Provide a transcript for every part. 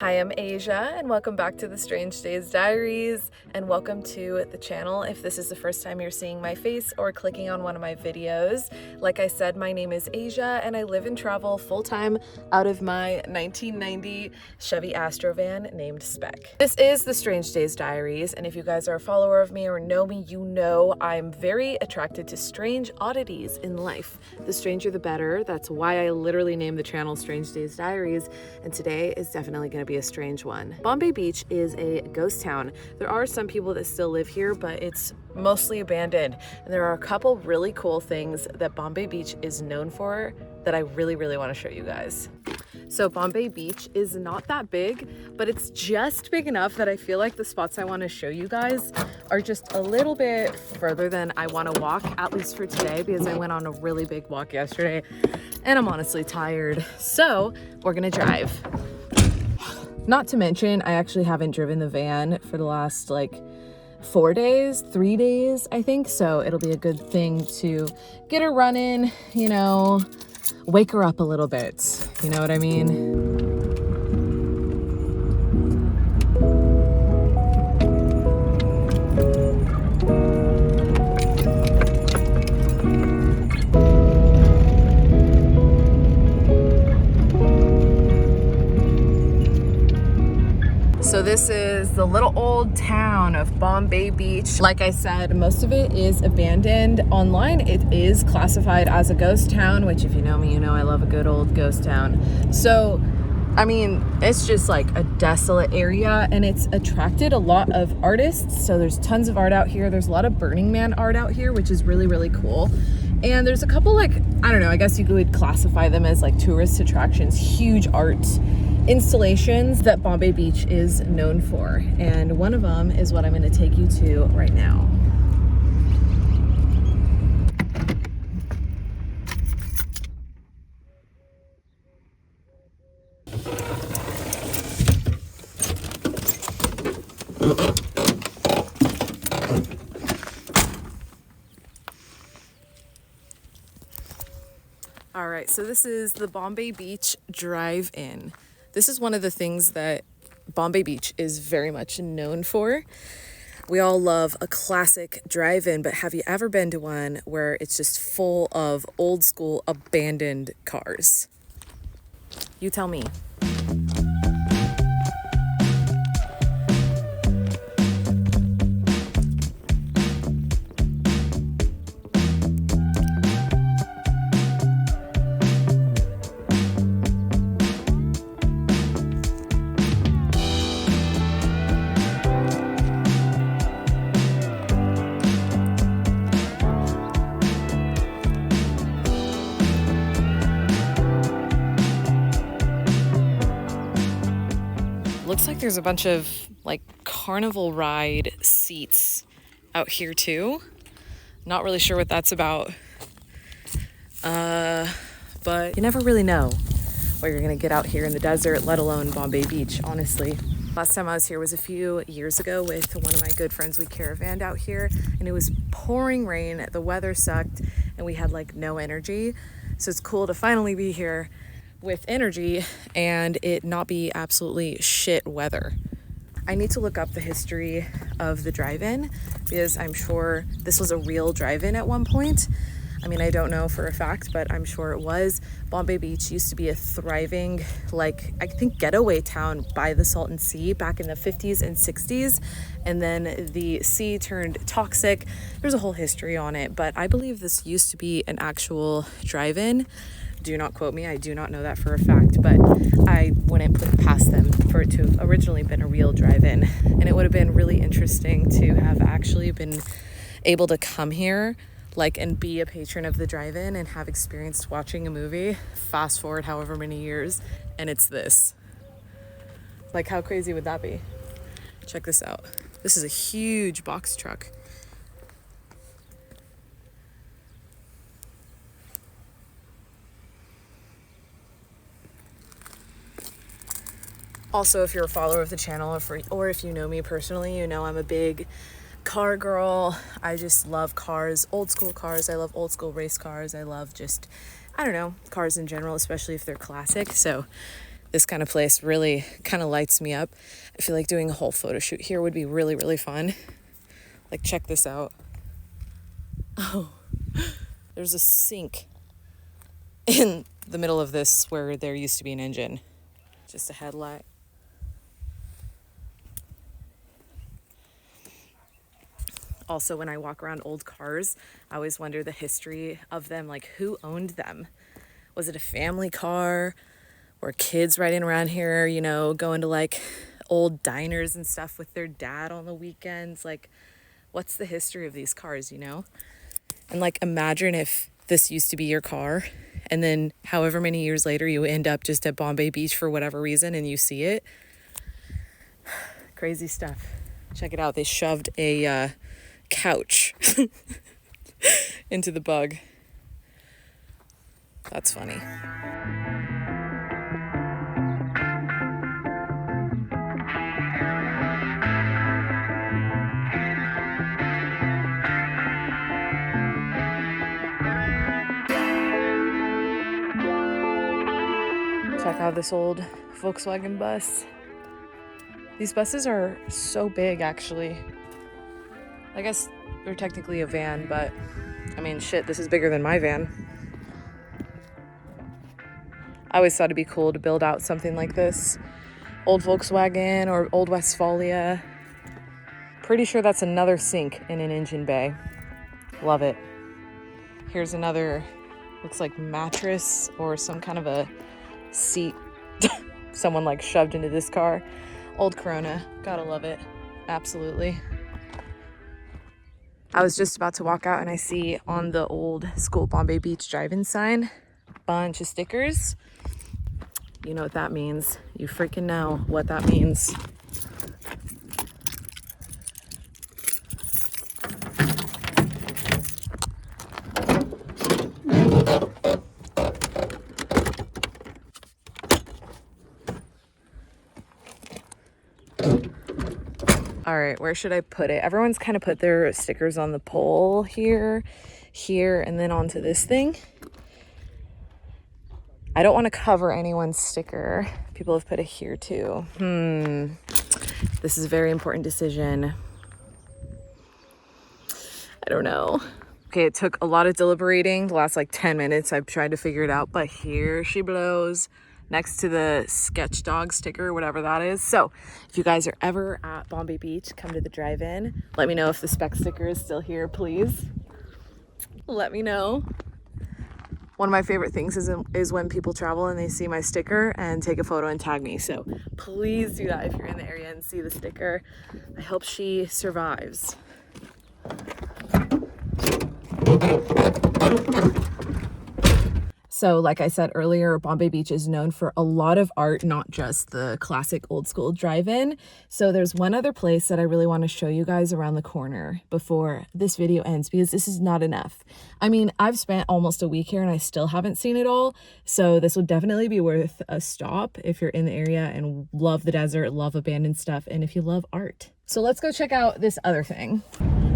Hi, I'm Asia, and welcome back to the Strange Days Diaries, and welcome to the channel if this is the first time you're seeing my face or clicking on one of my videos. Like I said, my name is Asia, and I live and travel full-time out of my 1990 Chevy Astro van named Spec. This is the Strange Days Diaries, and if you guys are a follower of me or know me, you know I'm very attracted to strange oddities in life. The stranger the better. That's why I literally named the channel Strange Days Diaries, and today is definitely going to be a strange one. Bombay Beach is a ghost town. There are some people that still live here, but it's mostly abandoned. And there are a couple really cool things that Bombay Beach is known for that I really want to show you guys. So Bombay Beach is not that big, but it's just big enough that I feel like the spots I want to show you guys are just a little bit further than I want to walk, at least for today, because I went on a really big walk yesterday and I'm honestly tired. So we're gonna drive. Not to mention, I actually haven't driven the van for the last like 3 days, I think. So it'll be a good thing to get her running, you know, wake her up a little bit. You know what I mean? So this is the little old town of Bombay Beach. Like I said, most of it is abandoned. Online, it is classified as a ghost town, which if you know me, you know I love a good old ghost town. So, I mean, it's just like a desolate area and it's attracted a lot of artists. So there's tons of art out here. There's a lot of Burning Man art out here, which is really cool. And there's a couple like, I don't know, I guess you could classify them as like tourist attractions, huge art installations that Bombay Beach is known for. And one of them is what I'm going to take you to right now. All right, so this is the Bombay Beach Drive-In. This is one of the things that Bombay Beach is very much known for. We all love a classic drive-in, but have you ever been to one where it's just full of old school abandoned cars? You tell me. Looks like there's a bunch of like carnival ride seats out here too. Not really sure what that's about. But you never really know what you're gonna get out here in the desert, let alone Bombay Beach, honestly. Last time I was here was a few years ago with one of my good friends. We caravanned out here and it was pouring rain, the weather sucked, and we had like no energy. So it's cool to finally be here with energy and it not be absolutely shit weather. I need to look up the history of the drive-in because I'm sure this was a real drive-in at one point. I mean, I don't know for a fact, but I'm sure it was. Bombay Beach used to be a thriving, like, I think getaway town by the Salton Sea back in the 50s and 60s. And then the sea turned toxic. There's a whole history on it, but I believe this used to be an actual drive-in. Do not quote me, I do not know that for a fact, but I wouldn't put it past them for it to have originally been a real drive-in. And it would have been really interesting to have actually been able to come here like and be a patron of the drive-in and have experienced watching a movie. Fast forward however many years and it's this. Like, how crazy would that be? Check this out. This is a huge box truck. Also, if you're a follower of the channel or if you know me personally, you know I'm a big car girl. I just love cars, old school cars. I love old school race cars. I love just, I don't know, cars in general, especially if they're classic. So This kind of place really kind of lights me up. I feel like doing a whole photo shoot here would be really, really fun. Like, check this out. Oh, there's a sink in the middle of this where there used to be an engine. Just a headlight. Also, when I walk around old cars, I always wonder the history of them, like who owned them? Was it a family car? Or kids riding around here, you know, going to like old diners and stuff with their dad on the weekends? Like, what's the history of these cars, you know? And like, imagine if this used to be your car and then however many years later you end up just at Bombay Beach for whatever reason and you see it. Crazy stuff. Check it out. They shoved a couch into the bug. That's funny. Check out this old Volkswagen bus. These buses are so big, actually. I guess they're technically a van, but I mean, shit, this is bigger than my van. I always thought it'd be cool to build out something like this. Old Volkswagen or old Westphalia. Pretty sure that's another sink in an engine bay. Love it. Here's another, looks like mattress or some kind of a seat someone like shoved into this car. Old Corona, gotta love it. Absolutely. I was just about to walk out and I see on the old school Bombay Beach drive-in sign, bunch of stickers. You know what that means. You freaking know what that means. All right, where should I put it? Everyone's kind of put their stickers on the pole here, and then onto this thing. I don't want to cover anyone's sticker. People have put it here too. This is a very important decision. I don't know. Okay, it took a lot of deliberating. The last like 10 minutes, I've tried to figure it out, but here she blows. Next to the sketch dog sticker, whatever that is. So if you guys are ever at Bombay Beach, come to the drive-in. Let me know if the spec sticker is still here, please. Let me know. One of my favorite things is when people travel and they see my sticker and take a photo and tag me. So please do that if you're in the area and see the sticker. I hope she survives. So like I said earlier, Bombay Beach is known for a lot of art, not just the classic old school drive-in. So there's one other place that I really want to show you guys around the corner before this video ends, because this is not enough. I mean, I've spent almost a week here and I still haven't seen it all. So this would definitely be worth a stop if you're in the area and love the desert, love abandoned stuff, and if you love art. So let's go check out this other thing.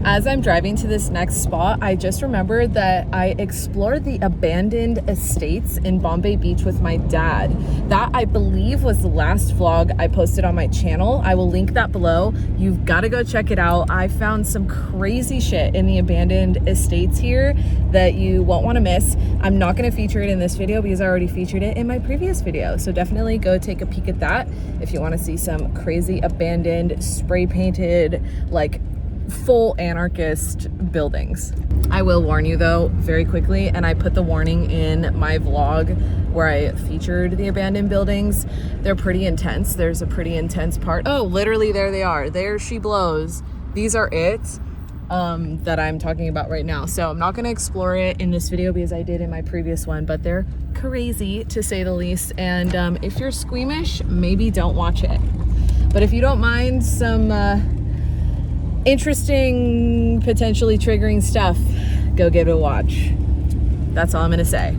As I'm driving to this next spot, I just remembered that I explored the abandoned estates in Bombay Beach with my dad. That, I believe, was the last vlog I posted on my channel. I will link that below. You've got to go check it out. I found some crazy shit in the abandoned estates here that you won't want to miss. I'm not going to feature it in this video because I already featured it in my previous video. So definitely go take a peek at that if you want to see some crazy abandoned, spray painted, like full anarchist buildings. I will warn you though, very quickly, and I put the warning in my vlog where I featured the abandoned buildings. They're pretty intense. There's a pretty intense part. Oh, literally there they are. There she blows. These are it that I'm talking about right now. So I'm not going to explore it in this video because I did in my previous one, but they're crazy to say the least. And if you're squeamish, maybe don't watch it. But if you don't mind some interesting, potentially triggering stuff, go give it a watch. That's all I'm gonna say.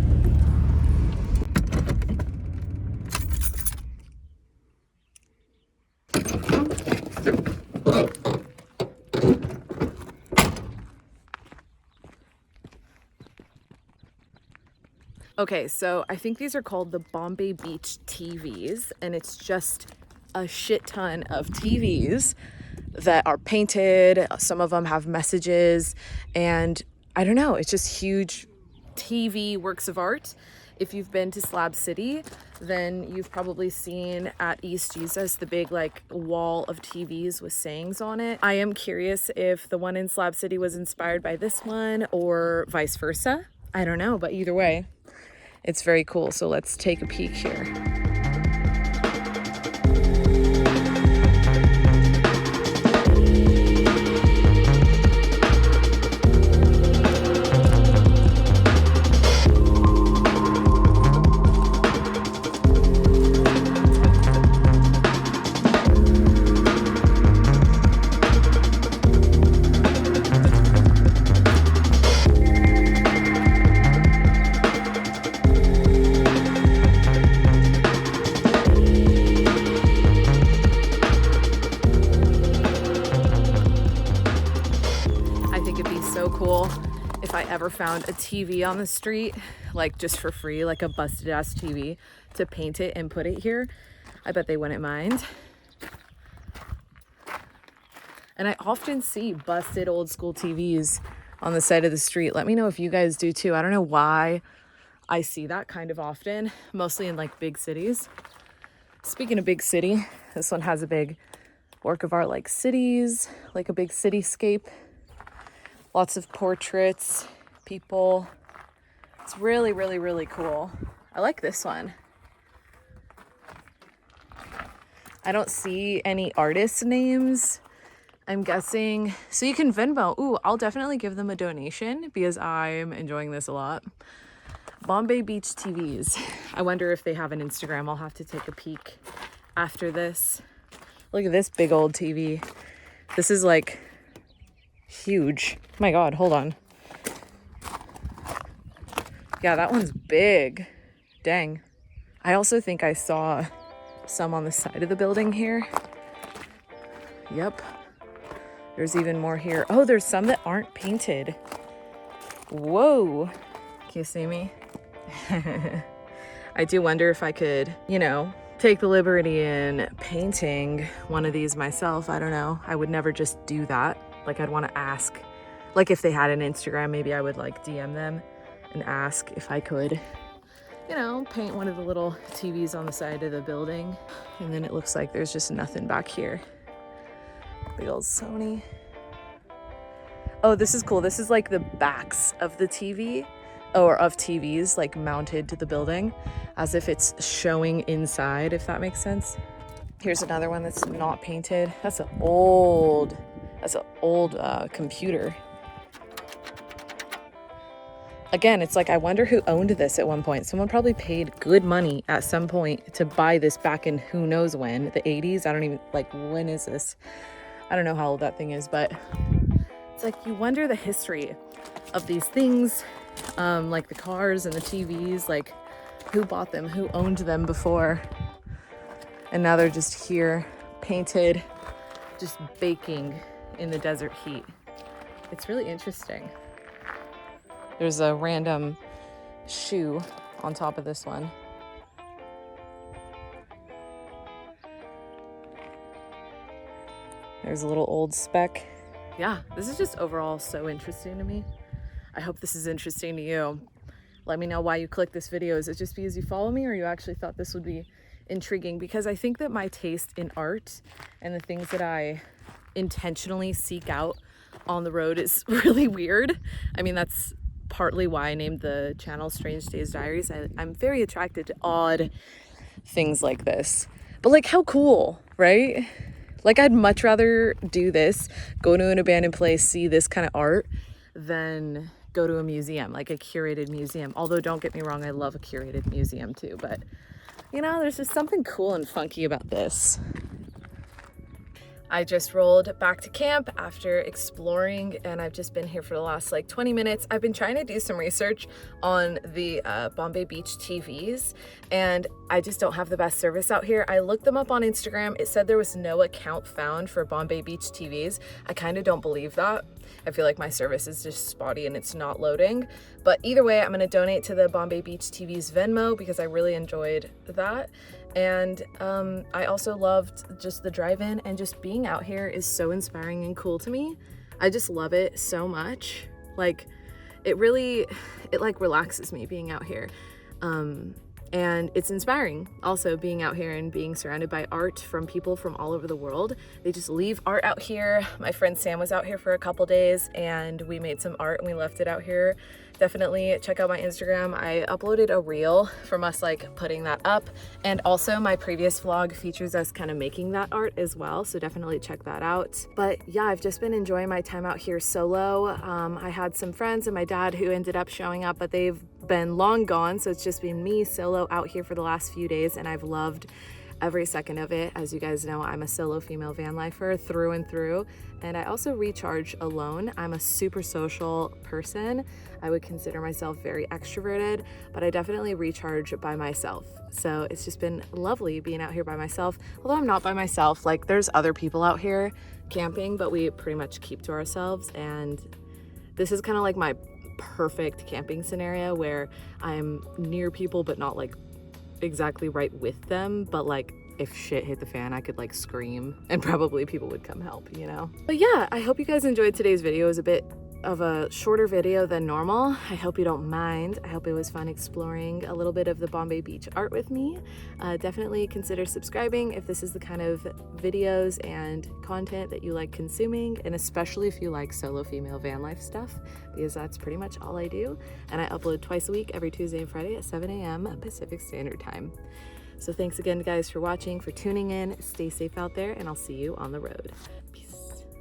Okay, so I think these are called the Bombay Beach TVs, and it's just a shit ton of TVs that are painted. Some of them have messages, and I don't know, it's just huge TV works of art. If you've been to Slab City, then you've probably seen at East Jesus the big like wall of TVs with sayings on it. I am curious if the one in Slab City was inspired by this one or vice versa. I don't know, but either way, it's very cool. So let's take a peek here. Cool if I ever found a TV on the street, like just for free, like a busted ass TV, to paint it and put it here. I bet they wouldn't mind. And I often see busted old school TVs on the side of the street. Let me know if you guys do too. I don't know why I see that kind of often, mostly in like big cities. Speaking of big city, this one has a big work of art like cities, like a big cityscape. Lots of portraits, people. It's really, really, really cool. I like this one. I don't see any artist names, I'm guessing. So you can Venmo. Ooh, I'll definitely give them a donation because I'm enjoying this a lot. Bombay Beach TVs. I wonder if they have an Instagram. I'll have to take a peek after this. Look at this big old TV. This is like huge. My God, hold on. Yeah, that one's big. Dang. I also think I saw some on the side of the building here. Yep. There's even more here. Oh, there's some that aren't painted. Whoa. Can you see me? I do wonder if I could, you know, take the liberty in painting one of these myself. I don't know. I would never just do that. Like, I'd want to ask, like, if they had an Instagram, maybe I would like DM them and ask if I could, you know, paint one of the little TVs on the side of the building. And then it looks like there's just nothing back here. Big old Sony. Oh, this is cool. This is like the backs of the TV, or of TVs, like mounted to the building, as if it's showing inside, if that makes sense. Here's another one that's not painted. That's an old computer. Again, it's like, I wonder who owned this at one point. Someone probably paid good money at some point to buy this back in who knows when, the 80s. I don't even, like, when is this? I don't know how old that thing is, but it's like, you wonder the history of these things, like the cars and the TVs, like who bought them, who owned them before. And now they're just here, painted, just baking in the desert heat. It's really interesting. There's a random shoe on top of this one. There's a little old speck. Yeah, this is just overall so interesting to me. I hope this is interesting to you. Let me know why you clicked this video. Is it just because you follow me, or you actually thought this would be intriguing? Because I think that my taste in art and the things that I intentionally seek out on the road is really weird. I mean, that's partly why I named the channel Strange Days Diaries. I'm very attracted to odd things like this. But like, how cool, right? Like, I'd much rather do this, go to an abandoned place, see this kind of art, than go to a museum, like a curated museum. Although, don't get me wrong, I love a curated museum too. But, you know, there's just something cool and funky about this. I just rolled back to camp after exploring, and I've just been here for the last like 20 minutes. I've been trying to do some research on the Bombay Beach TVs, and I just don't have the best service out here. I looked them up on Instagram. It said there was no account found for Bombay Beach TVs. I kind of don't believe that. I feel like my service is just spotty and it's not loading. But either way, I'm going to donate to the Bombay Beach TV's Venmo because I really enjoyed that. And I also loved just the drive-in, and just being out here is so inspiring and cool to me. I just love it so much. Like, it like relaxes me being out here. And it's inspiring also being out here and being surrounded by art from people from all over the world. They just leave art out here. My friend Sam was out here for a couple days and we made some art and we left it out here. Definitely check out my Instagram. I uploaded a reel from us like putting that up, and also my previous vlog features us kind of making that art as well, so definitely check that out. But yeah, I've just been enjoying my time out here solo. I had some friends and my dad who ended up showing up, but they've been long gone, so it's just been me solo out here for the last few days, and I've loved every second of it. As you guys know, I'm a solo female van lifer through and through, and I also recharge alone. I'm a super social person. I would consider myself very extroverted, but I definitely recharge by myself. So it's just been lovely being out here by myself. Although I'm not by myself, like there's other people out here camping, but we pretty much keep to ourselves. And this is kind of like my perfect camping scenario where I'm near people, but not like exactly right with them, but like if shit hit the fan, I could like scream and probably people would come help, you know? But yeah, I hope you guys enjoyed today's video. It was a bit of a shorter video than normal. I hope you don't mind. I hope it was fun exploring a little bit of the Bombay Beach art with me. Definitely consider subscribing if this is the kind of videos and content that you like consuming, and especially if you like solo female van life stuff, because that's pretty much all I do. And I upload twice a week, every Tuesday and Friday at 7 a.m. Pacific Standard Time. So thanks again, guys, for watching, for tuning in. Stay safe out there, and I'll see you on the road. Peace.